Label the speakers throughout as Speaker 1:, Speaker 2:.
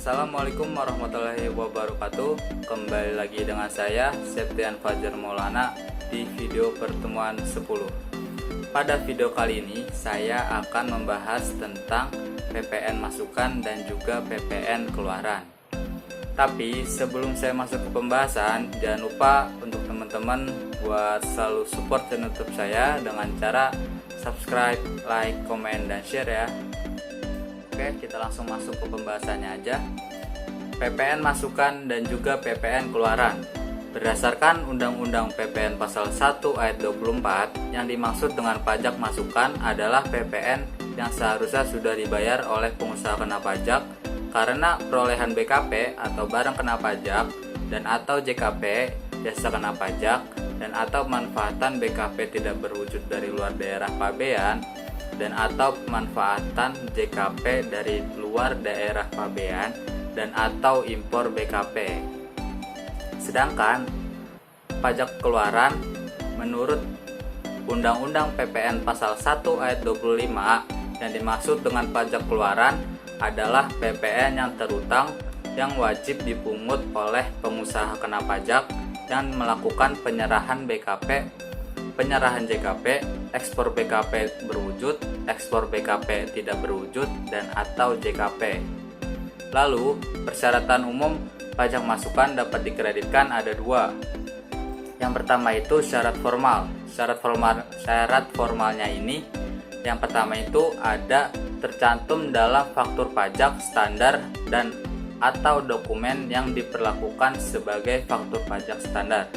Speaker 1: Assalamualaikum warahmatullahi wabarakatuh. Kembali lagi dengan saya Septian Fajar Maulana di video pertemuan 10. Pada video kali ini saya akan membahas tentang PPN masukan dan juga PPN keluaran. Tapi sebelum saya masuk ke pembahasan, jangan lupa untuk teman-teman buat selalu support channel YouTube saya dengan cara subscribe, like, komen, dan share ya. Oke, kita langsung masuk ke pembahasannya aja. PPN masukan dan juga PPN keluaran. Berdasarkan Undang-Undang PPN Pasal 1 Ayat 24, yang dimaksud dengan pajak masukan adalah PPN yang seharusnya sudah dibayar oleh pengusaha kena pajak karena perolehan BKP atau barang kena pajak dan atau JKP jasa kena pajak dan atau pemanfaatan BKP tidak berwujud dari luar daerah pabean dan atau pemanfaatan JKP dari luar daerah pabean dan atau impor BKP. Sedangkan pajak keluaran menurut Undang-Undang PPN Pasal 1 Ayat 25, yang dimaksud dengan pajak keluaran adalah PPN yang terutang yang wajib dipungut oleh pengusaha kena pajak yang melakukan penyerahan BKP, penyerahan JKP, ekspor BKP berwujud, ekspor BKP tidak berwujud, dan atau JKP. Lalu, persyaratan umum pajak masukan dapat dikreditkan ada dua. Yang pertama itu syarat formal. Syarat formalnya ini, yang pertama itu ada tercantum dalam faktur pajak standar dan atau dokumen yang diperlakukan sebagai faktur pajak standar.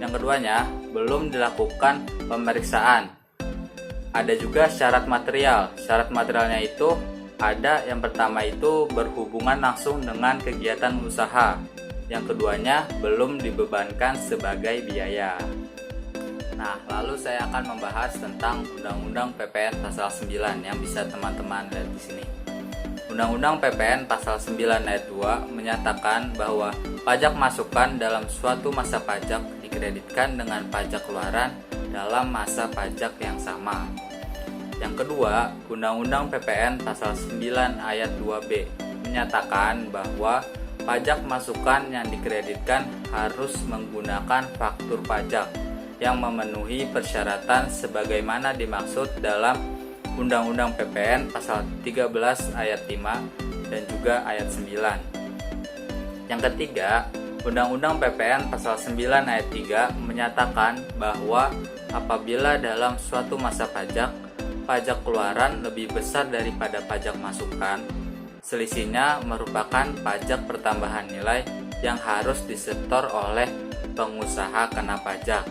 Speaker 1: Yang keduanya, belum dilakukan pemeriksaan. Ada juga syarat material. Syarat materialnya itu ada, yang pertama itu berhubungan langsung dengan kegiatan usaha. Yang keduanya, belum dibebankan sebagai biaya. Nah, lalu saya akan membahas tentang Undang-Undang PPN Pasal 9 yang bisa teman-teman lihat di sini. Undang-Undang PPN Pasal 9 Ayat 2 menyatakan bahwa pajak masukan dalam suatu masa pajak dikreditkan dengan pajak keluaran dalam masa pajak yang sama. Yang kedua, Undang-Undang PPN Pasal 9 Ayat 2B menyatakan bahwa pajak masukan yang dikreditkan harus menggunakan faktur pajak yang memenuhi persyaratan sebagaimana dimaksud dalam Undang-Undang PPN Pasal 13 Ayat 5 dan juga Ayat 9. Yang ketiga, Undang-Undang PPN Pasal 9 Ayat 3 menyatakan bahwa apabila dalam suatu masa pajak, pajak keluaran lebih besar daripada pajak masukan, selisihnya merupakan pajak pertambahan nilai yang harus disetor oleh pengusaha kena pajak.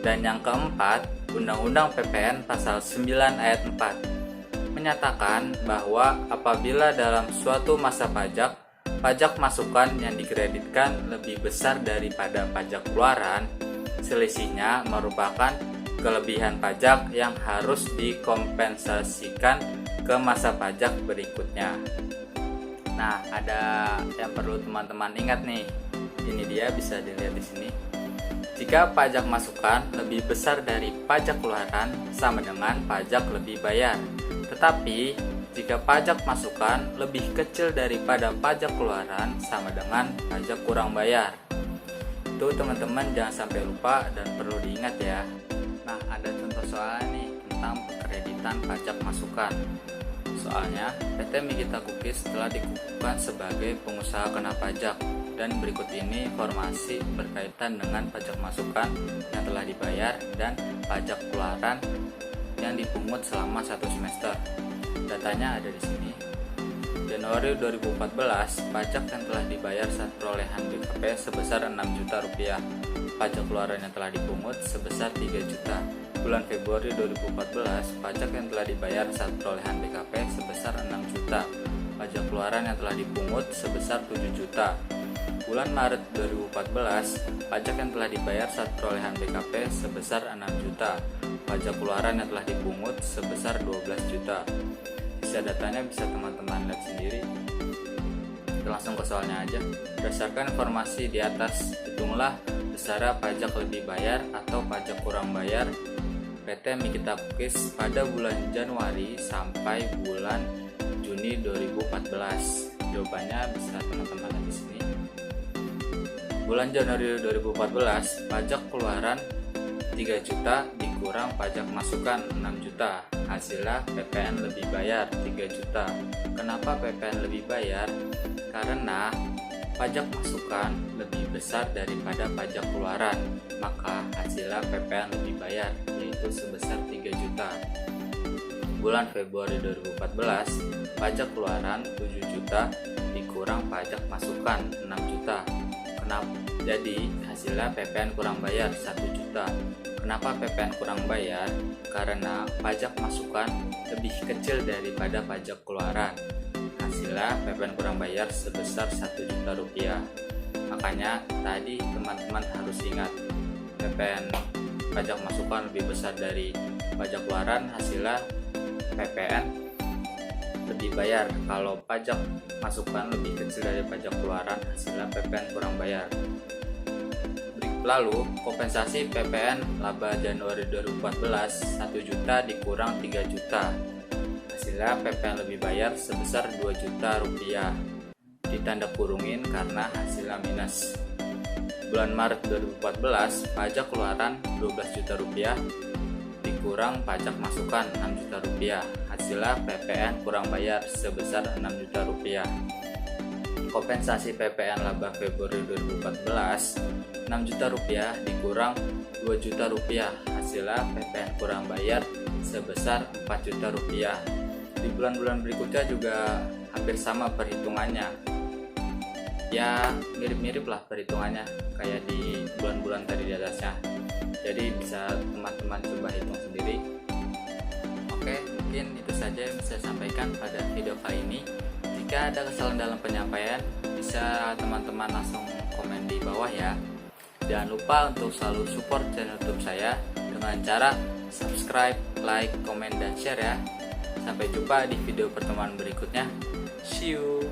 Speaker 1: Dan yang keempat, Undang-Undang PPN Pasal 9 Ayat 4 menyatakan bahwa apabila dalam suatu masa pajak, pajak masukan yang dikreditkan lebih besar daripada pajak keluaran, selisihnya merupakan kelebihan pajak yang harus dikompensasikan ke masa pajak berikutnya. Nah, ada yang perlu teman-teman ingat nih. Ini dia, bisa dilihat di sini. Jika pajak masukan lebih besar dari pajak keluaran, sama dengan pajak lebih bayar. Tetapi, jika pajak masukan lebih kecil daripada pajak keluaran, sama dengan pajak kurang bayar. Itu teman-teman jangan sampai lupa dan perlu diingat ya. Nah, ada contoh soal nih tentang penkreditan pajak masukan. Soalnya, PT Mikita Cookies telah dikukuhkan sebagai pengusaha kena pajak. Dan berikut ini informasi berkaitan dengan pajak masukan yang telah dibayar dan pajak keluaran yang dipungut selama 1 semester. Datanya ada di sini. Januari 2014, pajak yang telah dibayar saat perolehan BKP sebesar 6 juta rupiah. Pajak keluaran yang telah dipungut sebesar 3 juta. Bulan Februari 2014, pajak yang telah dibayar saat perolehan BKP sebesar 6 juta. Pajak keluaran yang telah dipungut sebesar 7 juta. Bulan Maret 2014, pajak yang telah dibayar saat perolehan BKP sebesar 6 juta. Pajak keluaran yang telah dipungut sebesar 12 juta. Sisa datanya bisa teman-teman lihat sendiri. Kita langsung ke soalnya aja. Berdasarkan informasi di atas, hitunglah besaran pajak lebih bayar atau pajak kurang bayar PT Mikita Cookies pada bulan Januari sampai bulan Juni 2014. Jawabannya bisa teman-teman lihat di sini. Bulan Januari 2014, pajak keluaran 3 juta dikurang pajak masukan 6 juta. Hasilnya PPN lebih bayar 3 juta. Kenapa PPN lebih bayar? Karena pajak masukan lebih besar daripada pajak keluaran, maka hasilnya PPN lebih bayar, yaitu sebesar 3 juta. Bulan Februari 2014, pajak keluaran 7 juta dikurang pajak masukan 6 juta. Jadi hasilnya PPN kurang bayar 1 juta. Kenapa PPN kurang bayar? Karena pajak masukan lebih kecil daripada pajak keluaran. Hasilnya PPN kurang bayar sebesar 1 juta rupiah. Makanya tadi teman-teman harus ingat, PPN pajak masukan lebih besar dari pajak keluaran, hasilnya PPN lebih bayar. Kalau pajak masukan lebih kecil dari pajak keluaran, hasilnya PPN kurang bayar. Lalu kompensasi PPN laba Januari 2014 1 juta dikurang 3 juta. Hasilnya PPN lebih bayar sebesar 2 juta rupiah. Ditanda kurungin karena hasilnya minus. Bulan Maret 2014, pajak keluaran 12 juta rupiah dikurang pajak masukan 6 juta rupiah. Hasilnya PPN kurang bayar sebesar 6 juta rupiah. Kompensasi PPN laba Februari 2014 6 juta rupiah dikurang 2 juta rupiah. Hasilnya PPN kurang bayar sebesar 4 juta rupiah. Di bulan-bulan berikutnya juga hampir sama perhitungannya. Ya mirip-mirip lah perhitungannya kayak di bulan-bulan tadi di atasnya. Jadi bisa teman-teman coba hitung sendiri. Oke, mungkin itu saja yang bisa saya sampaikan pada video kali ini. Jika ada kesalahan dalam penyampaian, bisa teman-teman langsung komen di bawah ya. Jangan lupa untuk selalu support channel YouTube saya dengan cara subscribe, like, komen, dan share ya. Sampai jumpa di video pertemuan berikutnya. See you.